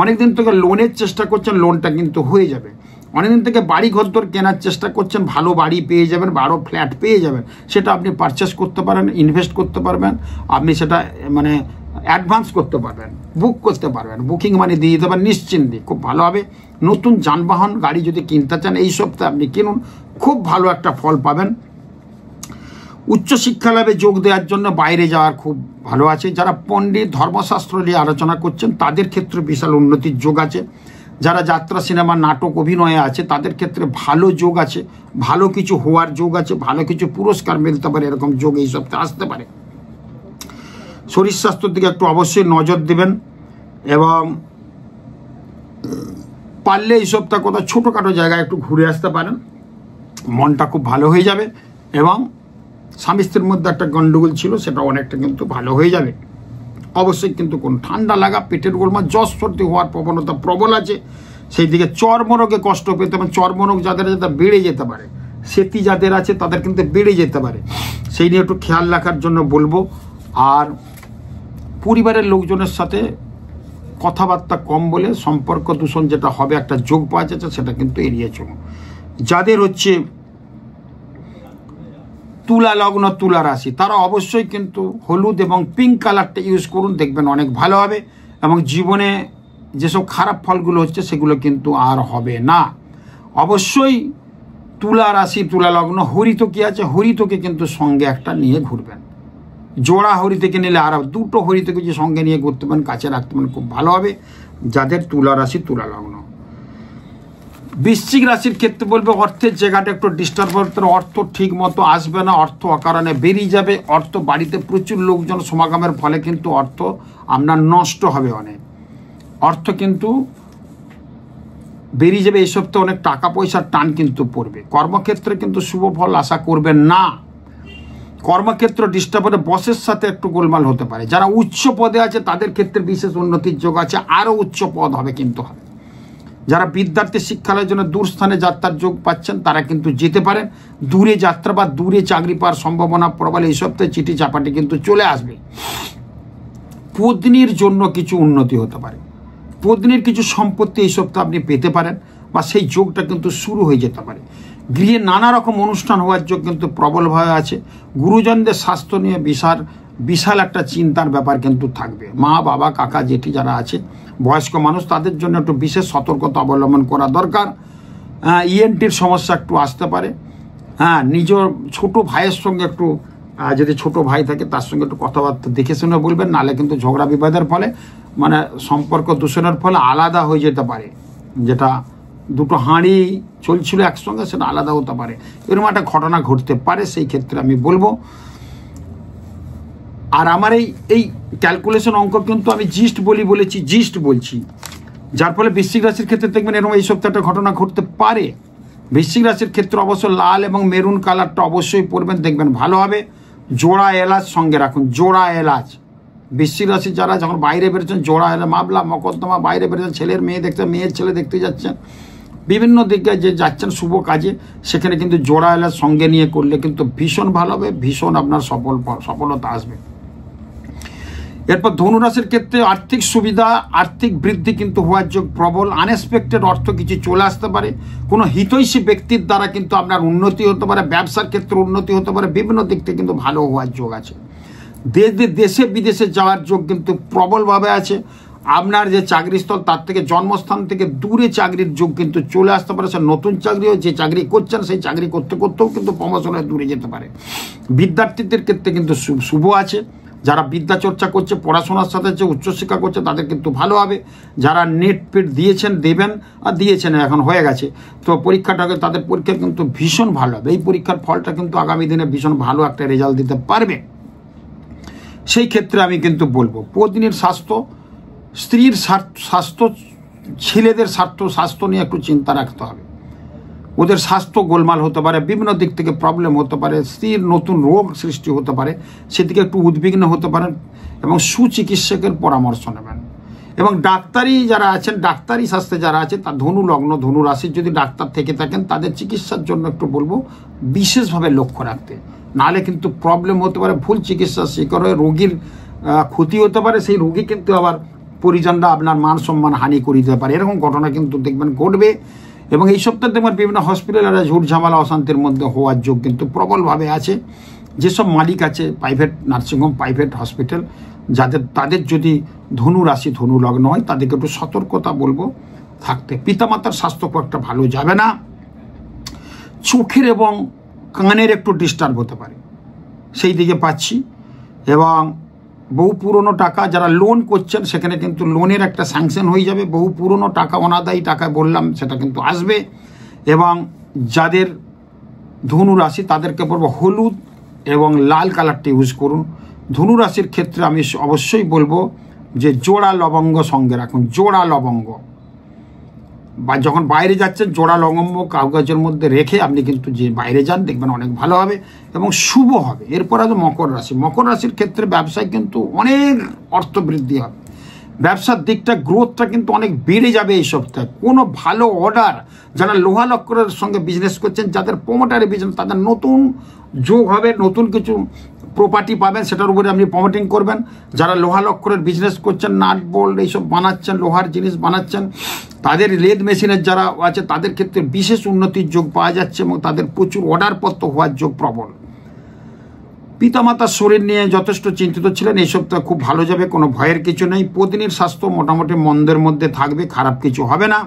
অনেকদিন থেকে লোনের চেষ্টা করছেন, লোনটা কিন্তু হয়ে যাবে। অনেকদিন থেকে বাড়ি ঘরদোর কেনার চেষ্টা করছেন, ভালো বাড়ি পেয়ে যাবেন, আরও ফ্ল্যাট পেয়ে যাবেন, সেটা আপনি পারচেস করতে পারেন, ইনভেস্ট করতে পারবেন, আপনি সেটা মানে অ্যাডভান্স করতে পারবেন, বুক করতে পারবেন, বুকিং মানি দিয়ে দিতে পারেন নিশ্চিন্তে, খুব ভালো হবে। নতুন যানবাহন গাড়ি যদি কিনতে চান এই সপ্তাহে আপনি কিনুন, খুব ভালো একটা ফল পাবেন। উচ্চশিক্ষা লাভে যোগ দেওয়ার জন্য বাইরে যাওয়ার খুব ভালো আছে। যারা পণ্ডিত, ধর্মশাস্ত্র নিয়ে আলোচনা করছেন তাদের ক্ষেত্রে বিশাল উন্নতির যোগ আছে। যারা যাত্রা, সিনেমা, নাটক, অভিনয়ে আছে তাদের ক্ষেত্রে ভালো যোগ আছে, ভালো কিছু হওয়ার যোগ আছে, ভালো কিছু পুরস্কার মিলতে পারে, এরকম যোগ এই সপ্তাহে আসতে পারে। শরীর স্বাস্থ্যের দিকে একটু অবশ্যই নজর দেবেন এবং পারলে এই সপ্তাহ কোথাও ছোটোখাটো জায়গায় একটু ঘুরে আসতে পারেন, মনটা খুব ভালো হয়ে যাবে এবং স্বামী স্ত্রীর মধ্যে একটা গণ্ডগোল ছিল সেটা অনেকটা কিন্তু ভালো হয়ে যাবে। অবশ্যই কিন্তু কোন ঠান্ডা লাগা, পেটের গোলমাল, জ্বর সর্দি হওয়ার প্রবণতা প্রবল আছে, সেই দিকে চর্মরোগে কষ্ট পেতে পারেন। চর্মরোগ যাদের বেড়ে যেতে পারে, সেটি যাদের আছে তাদের কিন্তু বেড়ে যেতে পারে, সেই নিয়ে একটু খেয়াল রাখার জন্য বলবো। আর পরিবারের লোকজনের সাথে কথাবার্তা কম বলে সম্পর্ক দূষণ যেটা হবে একটা যোগ পাওয়া যাচ্ছে সেটা কিন্তু এড়িয়ে চলুন। যাদের হচ্ছে তুলা লগ্ন, তুলা রাশি, তারা অবশ্যই কিন্তু হলুদ এবং পিঙ্ক কালারটা ইউজ করুন, দেখবেন অনেক ভালো হবে এবং জীবনে যেসব খারাপ ফলগুলো হচ্ছে সেগুলো কিন্তু আর হবে না। অবশ্যই তুলা রাশি, তুলা লগ্ন, হরিতকি আছে, হরিতকে কিন্তু সঙ্গে একটা নিয়ে ঘুরবেন। জোড়া হরিতকি নিলে আর দুটো হরিতকি যে সঙ্গে নিয়ে ঘুরতে পারেন, কাছে রাখতে পারেন, খুব ভালো হবে যাদের তুলা রাশি, তুলা লগ্ন। বৃশ্চিক রাশির ক্ষেত্রে বলবে অর্থের জায়গাটা একটু ডিস্টার্ব হতে, অর্থ ঠিক মতো আসবে না, অর্থ অকারণে বেরিয়ে যাবে, অর্থ বাড়িতে প্রচুর লোকজন সমাগমের ফলে কিন্তু অর্থ আপনার নষ্ট হবে, অনেক অর্থ কিন্তু বেরিয়ে যাবে। এই সপ্তাহে অনেক টাকা পয়সার টান কিন্তু পড়বে। কর্মক্ষেত্রে কিন্তু শুভ ফল আশা করবেন না, কর্মক্ষেত্র ডিস্টার্ব হলে বসের সাথে একটু গোলমাল হতে পারে। যারা উচ্চ পদে আছে তাদের ক্ষেত্রে বিশেষ উন্নতির যোগ আছে, আরও উচ্চ পদ হবে কিন্তু হবে। যারা বিদ্যার্থী শিক্ষালয়ের জন্য দূর স্থানে যাত্রার যোগ পাচ্ছেন তারা কিন্তু যেতে পারেন। দূরে যাত্রা বা দূরে চাকরি পাওয়ার সম্ভাবনা প্রবল। এই সপ্তাহে চিঠি চাপাটি কিন্তু চলে আসবে। পত্নীর জন্য কিছু উন্নতি হতে পারে, পত্নীর কিছু সম্পত্তি এই সপ্তাহে আপনি পেতে পারেন বা সেই যোগটা কিন্তু শুরু হয়ে যেতে পারে। গৃহে নানা রকম অনুষ্ঠান হওয়ার যোগ কিন্তু প্রবলভাবে আছে। গুরুজনদের স্বাস্থ্য নিয়ে বিশাল একটা চিন্তার ব্যাপার কিন্তু থাকবে। মা, বাবা, কাকা, জেঠি যারা আছে বয়স্ক মানুষ, তাদের জন্য একটু বিশেষ সতর্কতা অবলম্বন করা দরকার। ইএনটির সমস্যা একটু আসতে পারে। নিজের ছোট ভাইয়ের সঙ্গে একটু, যদি ছোট ভাই থাকে তার সঙ্গে একটু কথাবার্তা দেখে শুনে বলবেন, নাহলে কিন্তু ঝগড়া বিবাদের ফলে মানে সম্পর্ক দূষণের ফলে আলাদা হয়ে যেতে পারে। যেটা দুটো হাঁড়ি চলছিল একসঙ্গে সেটা আলাদা হতে পারে, এরকম একটা ঘটনা ঘটতে পারে। সেই ক্ষেত্রে আমি বলবো, আর আমার এই ক্যালকুলেশন অঙ্ক কিন্তু আমি জিস্ট বলছি, যার ফলে বৃশ্চিক রাশির ক্ষেত্রে দেখবেন এরকম এই সপ্তাহটা ঘটনা ঘটতে পারে। বৃশ্চিক রাশির ক্ষেত্রে অবশ্য লাল এবং মেরুন কালারটা অবশ্যই পরবেন, দেখবেন ভালো হবে। জোড়া এলাচ সঙ্গে রাখুন, জোড়া এলাচ। বৃশ্চিক রাশির যারা যখন বাইরে বেরোচ্ছেন, জোড়া এলাচ, মামলা মকদ্দমা, বাইরে বেরোচ্ছেন, ছেলের মেয়ে দেখতে, মেয়ের ছেলে দেখতে যাচ্ছেন, বিভিন্ন দিকে যে যাচ্ছেন শুভ কাজে, সেখানে কিন্তু জোড়া এলাচ সঙ্গে নিয়ে করলে কিন্তু ভীষণ ভালো হবে, ভীষণ আপনার সফলতা আসবে। এরপর ধনুরাশির ক্ষেত্রে আর্থিক সুবিধা, আর্থিক বৃদ্ধি কিন্তু হওয়ার যোগ প্রবল। আনএক্সপেক্টেড অর্থ কিছু চলে আসতে পারে। কোনো হিতৈষী ব্যক্তির দ্বারা কিন্তু আপনার উন্নতি হতে পারে, ব্যবসার ক্ষেত্রে উন্নতি হতে পারে, বিভিন্ন দিক থেকে কিন্তু ভালো হওয়ার যোগ আছে। দেশে বিদেশে যাওয়ার যোগ কিন্তু প্রবলভাবে আছে। আপনার যে চাকরিস্থল তার থেকে, জন্মস্থান থেকে দূরে চাকরির যোগ কিন্তু চলে আসতে পারে। সে নতুন চাকরিও, যে চাকরি করছেন সেই চাকরি করতে করতেও কিন্তু প্রমোশনে দূরে যেতে পারে। বিদ্যার্থীদের ক্ষেত্রে কিন্তু শুভ আছে। যারা বিদ্যা চর্চা করছে, পড়াশোনার সাথে যে উচ্চশিক্ষা করছে তাদের কিন্তু ভালো হবে। যারা নেট পেট দিয়েছেন, দেবেন আর দিয়েছেন, এখন হয়ে গেছে, তো পরীক্ষাটাকে, তাদের পরীক্ষা কিন্তু ভীষণ ভালো হবে। এই পরীক্ষার ফলটা কিন্তু আগামী দিনে ভীষণ ভালো একটা রেজাল্ট দিতে পারবে। সেই ক্ষেত্রে আমি কিন্তু বলবো পত্নীর স্বাস্থ্য, স্ত্রীর স্বাস্থ্য, ছেলেদের স্বাস্থ্য নিয়ে একটু চিন্তা রাখতে হবে। ওদের স্বাস্থ্য গোলমাল হতে পারে, বিভিন্ন দিক থেকে প্রবলেম হতে পারে, স্ত্রীর নতুন রোগ সৃষ্টি হতে পারে, সেদিকে একটু উদ্বিগ্ন হতে পারেন এবং সুচিকিৎসকের পরামর্শ নেবেন। এবং ডাক্তারি যারা আছেন, ডাক্তারি শাস্ত্রে যারা আছে, তার ধনু লগ্ন, ধনু রাশির যদি ডাক্তার থেকে থাকেন, তাদের চিকিৎসার জন্য একটু বলবো বিশেষভাবে লক্ষ্য রাখতে, নাহলে কিন্তু প্রবলেম হতে পারে। ভুল চিকিৎসার শিকার হয়ে রোগীর ক্ষতি হতে পারে, সেই রোগী কিন্তু আবার পরিজনরা আপনার মান সম্মান হানি করে দিতে পারে। এরকম ঘটনা কিন্তু দেখবেন ঘটবে। এবং এই সপ্তাহে দেখবেন বিভিন্ন হসপিটালের ঝুট ঝামেলা অশান্তির মধ্যে হওয়ার যোগ কিন্তু প্রবলভাবে আছে। যেসব মালিক আছে প্রাইভেট নার্সিংহোম, প্রাইভেট হসপিটাল, তাদের যদি ধনু রাশি, ধনু লগ্ন হয়, তাদেরকে একটু সতর্কতা বলবো থাকতে। পিতামাতার স্বাস্থ্য খুব একটা ভালো যাবে না। চোখের এবং কানের একটু ডিস্টার্ব হতে পারে, সেই দিকে পাচ্ছি। এবং বহু পুরনো টাকা, যারা লোন করছেন সেখানে কিন্তু লোনের একটা স্যাংশন হয়ে যাবে। বহু পুরনো টাকা, অনাদায়ী টাকা বললাম, সেটা কিন্তু আসবে। এবং যাদের ধনু রাশি তাদেরকে বলবো হলুদ এবং লাল কালারটা ইউজ করুন। ধনু রাশির ক্ষেত্রে আমি অবশ্যই বলবো যে জোড়া লবঙ্গ সঙ্গে রাখুন, জোড়া লবঙ্গ, বা যখন বাইরে যাচ্ছেন জোড়া লবঙ্গ কাগজের মধ্যে রেখে আপনি কিন্তু যে বাইরে যান দেখবেন অনেক ভালো হবে এবং শুভ হবে। এরপর আছে মকর রাশি। মকর রাশির ক্ষেত্রে ব্যবসায় কিন্তু অনেক অর্থ বৃদ্ধি হবে, ব্যবসার দিকটা গ্রোথটা কিন্তু অনেক বেড়ে যাবে এই সপ্তাহে। কোনো ভালো অর্ডার, যারা লোহা লক্করের সঙ্গে বিজনেস করছেন, যাদের প্রমোটারে বিজনেস, তাদের নতুন যোগ হবে, নতুন কিছু প্রপার্টি পাবেন, সেটার উপরে আপনি প্রমোটিং করবেন। যারা লোহা লক্করের বিজনেস করছেন, নাট বোল্ট এইসব বানাচ্ছেন, লোহার জিনিস বানাচ্ছেন, তাদের লেদ মেশিনের যারা আছে তাদের ক্ষেত্রে বিশেষ উন্নতির যোগ পাওয়া যাচ্ছে এবং তাদের প্রচুর অর্ডারপত্র হওয়ার যোগ প্রবল। পিতামাতার শরীর নিয়ে যথেষ্ট চিন্তিত ছিলেন, এই সপ্তাহে খুব ভালো যাবে, কোনো ভয়ের কিছু নেই। পত্নীর স্বাস্থ্য মোটামুটি মন্দের মধ্যে থাকবে, খারাপ কিছু হবে না।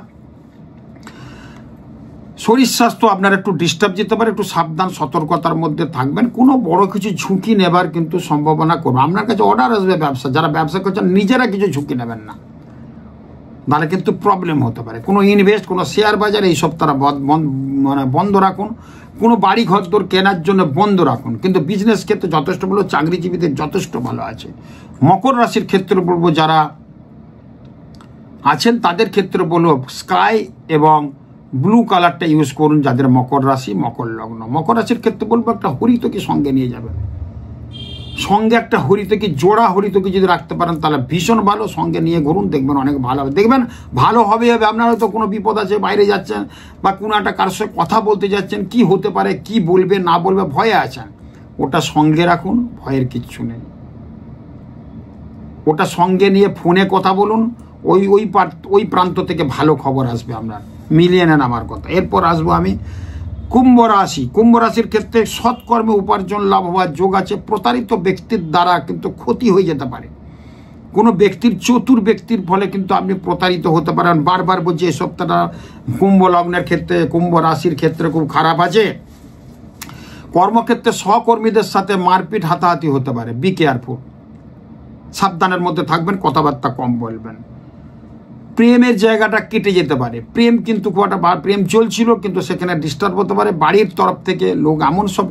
শরীর স্বাস্থ্য আপনার একটু ডিস্টার্ব যেতে পারে, একটু সাবধান সতর্কতার মধ্যে থাকবেন। কোনো বড় কিছু ঝুঁকি নেবার কিন্তু সম্ভাবনা করবে। আপনার কাছে অর্ডার আসবে ব্যবসা, যারা ব্যবসা করছেন নিজেরা কিছু ঝুঁকি নেবেন না, তাহলে কিন্তু প্রবলেম হতে পারে। কোনো ইনভেস্ট, কোনো শেয়ার বাজার এই সপ্তাহে বন্ধ রাখুন। কোনো বাড়ি ঘরদোর কেনার জন্য বন্ধ রাখুন। কিন্তু বিজনেস ক্ষেত্রে যথেষ্ট ভালো, চাকরিজীবীদের যথেষ্ট ভালো আছে। মকর রাশির ক্ষেত্রে বলবো যারা আছেন তাদের ক্ষেত্রে বলবো স্কাই এবং ব্লু কালারটা ইউজ করুন, যাদের মকর রাশি, মকর লগ্ন। মকর রাশির ক্ষেত্রে বলবো একটা হরিতকি সঙ্গে নিয়ে যাবেন, সঙ্গে একটা হরিতকি, জোড়া হরিতকি যদি রাখতে পারেন তাহলে ভীষণ ভালো। সঙ্গে নিয়ে ঘুরুন, দেখবেন অনেক ভালো হবে, দেখবেন ভালো হবে। আপনার হয়তো কোনো বিপদ আছে, বাইরে যাচ্ছেন বা কোনো একটা কারোর সঙ্গে কথা বলতে যাচ্ছেন, কি হতে পারে, কি বলবে না বলবে, ভয়ে আছেন, ওটা সঙ্গে রাখুন, ভয়ের কিচ্ছু নেই। ওটা সঙ্গে নিয়ে ফোনে কথা বলুন, ওই প্রান্ত থেকে ভালো খবর আসবে, আপনার মিলিয়ে নেন আমার কথা। এরপর আসবো আমি কুম্ভ রাশি। কুম্ভ রাশির ক্ষেত্রে সৎকর্মে উপার্জন লাভ হওয়ার যোগ আছে। প্রতারিত ব্যক্তির দ্বারা কিন্তু ক্ষতি হয়ে যেতে পারে, কোনো ব্যক্তির, চতুর ব্যক্তির ফলে কিন্তু আপনি প্রতারিত হতে পারেন। বারবার বলছি এই সপ্তাহটা কুম্ভ লগ্নের ক্ষেত্রে, কুম্ভ রাশির ক্ষেত্রে খুব খারাপ আছে। কর্মক্ষেত্রে সহকর্মীদের সাথে মারপিট, হাতাহাতি হতে পারে, বি কেয়ারফুল, সাবধানের মধ্যে থাকবেন, কথাবার্তা কম বলবেন। প্রেমের জায়গাটা কেটে যেতে পারে, প্রেম কিন্তু খুব একটা, প্রেম চলছিল কিন্তু সেখানে ডিস্টার্ব হতে পারে। বাড়ির তরফ থেকে লোক এমন সব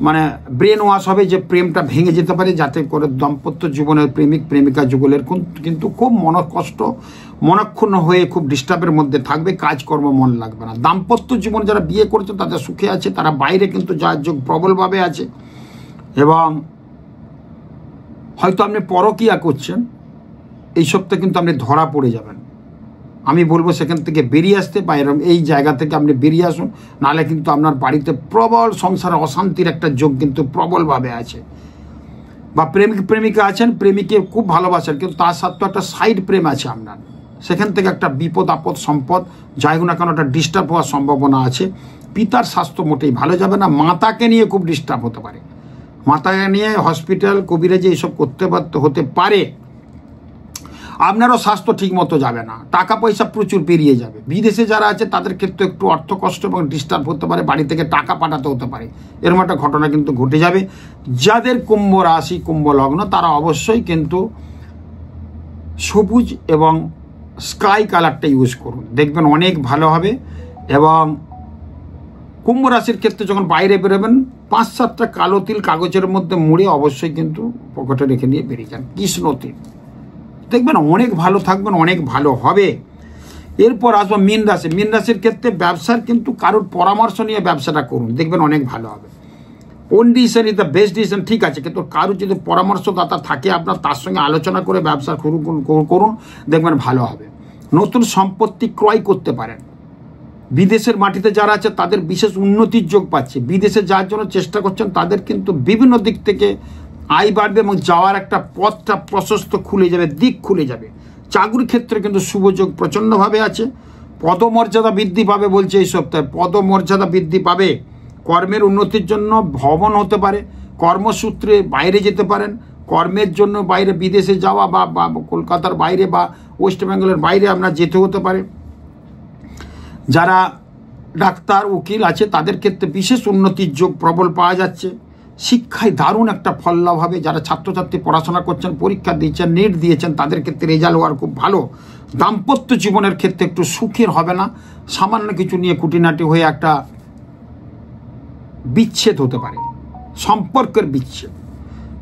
মানে ব্রেন ওয়াশ হবে যে প্রেমটা ভেঙে যেতে পারে, যাতে করে দাম্পত্য জীবনের প্রেমিক প্রেমিকা যুগলের কিন্তু খুব মনকষ্ট, মনক্ষুণ্ণ হয়ে খুব ডিস্টার্বের মধ্যে থাকবে, কাজকর্ম মন লাগবে না। দাম্পত্য জীবন যারা বিয়ে করেছে তাদের সুখে আছে, তারা বাইরে কিন্তু যার যোগ প্রবলভাবে আছে। এবং হয়তো আপনি পরকীয়া করছেন, এই সপ্তাহে কিন্তু আপনি ধরা পড়ে যাবেন। আমি বলবো সেখান থেকে বেরিয়ে আসতে, বা এরকম এই জায়গা থেকে আপনি বেরিয়ে আসুন, নাহলে কিন্তু আপনার বাড়িতে প্রবল সংসারে অশান্তির একটা যোগ কিন্তু প্রবলভাবে আছে। বা প্রেমিক প্রেমিকা আছেন, প্রেমিকে খুব ভালোবাসেন কিন্তু তার সাথে একটা সাইড প্রেম আছে আপনার, সেখান থেকে একটা বিপদ আপদ সম্পদ যাই হোক না কেন একটা ডিস্টার্ব হওয়ার সম্ভাবনা আছে। পিতার স্বাস্থ্য মোটেই ভালো যাবে না, মাতাকে নিয়ে খুব ডিস্টার্ব হতে পারে, মাতাকে নিয়ে হসপিটাল কবিরাজি এইসব হতে পারে। আপনারও স্বাস্থ্য ঠিক মতো যাবে না, টাকা পয়সা প্রচুর বেরিয়ে যাবে। বিদেশে যারা আছে তাদের ক্ষেত্রে একটু অর্থ কষ্ট এবং ডিস্টার্ব হতে পারে, বাড়ি থেকে টাকা পাঠাতে হতে পারে, এরকম একটা ঘটনা কিন্তু ঘটে যাবে। যাদের কুম্ভ রাশি, কুম্ভ লগ্ন, তারা অবশ্যই কিন্তু সবুজ এবং স্কাই কালারটা ইউজ করুন, দেখবেন অনেক ভালো হবে। এবং কুম্ভ রাশির ক্ষেত্রে যখন বাইরে বেরোবেন 5-7টা কালো তিল কাগজের মধ্যে মুড়ে অবশ্যই কিন্তু পকেটে রেখে নিয়ে বেরিয়ে যান, কৃষ্ণ তিল, দেখবেন অনেক ভালো থাকবেন, অনেক ভালো হবে। এরপর আসবো মীন রাশি। মীন রাশির ক্ষেত্রে ব্যবসার কিন্তু কারোর পরামর্শ নিয়ে ব্যবসাটা করুন, দেখবেন অনেক ভালো হবে। On decision is the best decision, ঠিক আছে, কিন্তু কারোর যদি পরামর্শদাতা থাকে আপনার, তার সঙ্গে আলোচনা করে ব্যবসা করুন, দেখবেন ভালো হবে। নতুন সম্পত্তি ক্রয় করতে পারেন। বিদেশের মাটিতে যারা আছে তাদের বিশেষ উন্নতির যোগ পাচ্ছে। বিদেশে যাওয়ার জন্য চেষ্টা করছেন তাদের কিন্তু বিভিন্ন দিক থেকে আয় বাড়বে এবং যাওয়ার একটা পথটা প্রশস্ত খুলে যাবে, দিক খুলে যাবে। চাকরির ক্ষেত্রে কিন্তু শুভযোগ প্রচণ্ডভাবে আছে। পদমর্যাদা বৃদ্ধি পাবে বলছে এই সপ্তাহে, পদমর্যাদা বৃদ্ধি পাবে। কর্মের উন্নতির জন্য ভ্রমণ হতে পারে, কর্মসূত্রে বাইরে যেতে পারেন, কর্মের জন্য বাইরে বিদেশে যাওয়া বা কলকাতার বাইরে বা ওয়েস্ট বেঙ্গলের বাইরে আপনার যেতে হতে পারে। যারা ডাক্তার উকিল আছে তাদের ক্ষেত্রে বিশেষ উন্নতির যোগ প্রবল পাওয়া যাচ্ছে। শিক্ষায় দারুণ একটা ফল লাভ হবে। যারা ছাত্রছাত্রী পড়াশোনা করছেন, পরীক্ষা দিয়েছেন, নেট দিয়েছেন, তাদের ক্ষেত্রে রেজাল্ট হওয়ার খুব ভালো। দাম্পত্য জীবনের ক্ষেত্রে একটু সুখের হবে না, সামান্য কিছু নিয়ে খুঁটিনাটি হয়ে একটা বিচ্ছেদ হতে পারে, সম্পর্কের বিচ্ছেদ।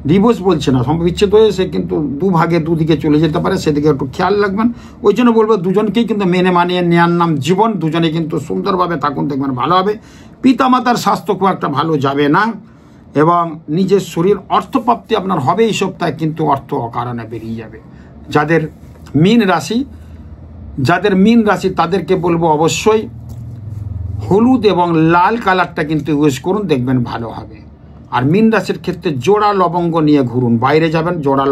ডিভোর্স বলছে না, বিচ্ছেদ হয়ে সে কিন্তু দুভাগে দুদিকে চলে যেতে পারে, সেদিকে একটু খেয়াল রাখবেন। ওই জন্য বলবো দুজনকেই কিন্তু মেনে মানিয়ে নেওয়ার নাম জীবন, দুজনে কিন্তু সুন্দরভাবে থাকুন, দেখবেন ভালো হবে। পিতামাতার স্বাস্থ্য খুব একটা ভালো যাবে না, এবং নিজের শরীর অর্থপ্রাপ্তি আপনার হবে এই সপ্তাহে, কিন্তু অর্থ অকারণে বেরিয়ে যাবে। যাদের মীন রাশি তাদেরকে বলবো অবশ্যই হলুদ এবং লাল কালারটা কিন্তু ইউজ করুন, দেখবেন ভালো হবে। আর মীন রাশির ক্ষেত্রে জোড়া লবঙ্গ নিয়ে ঘুরুন, বাইরে যাবেন জোড়া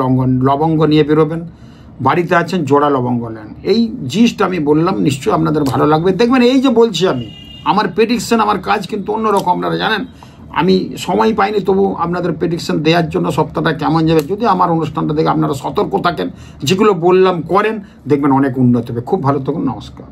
লবঙ্গ নিয়ে বেরোবেন, বাড়িতে আছেন জোড়া লবঙ্গ নেন। এই জিনিসটা আমি বললাম, নিশ্চয়ই আপনাদের ভালো লাগবে। দেখবেন এই যে বলছি আমি, আমার প্রেডিকশন, আমার কাজ কিন্তু অন্যরকম, আপনারা জানেন। আমি সময় পাইনি, তবু আপনাদের প্রেডিকশন দেওয়ার জন্য সপ্তাহটা কেমন যাবে। যদি আমার অনুষ্ঠানটা দেখে আপনারা সতর্ক থাকেন, যেগুলো বললাম করেন, দেখবেন অনেক উন্নতি হবে। খুব ভালো থাকুন, নমস্কার।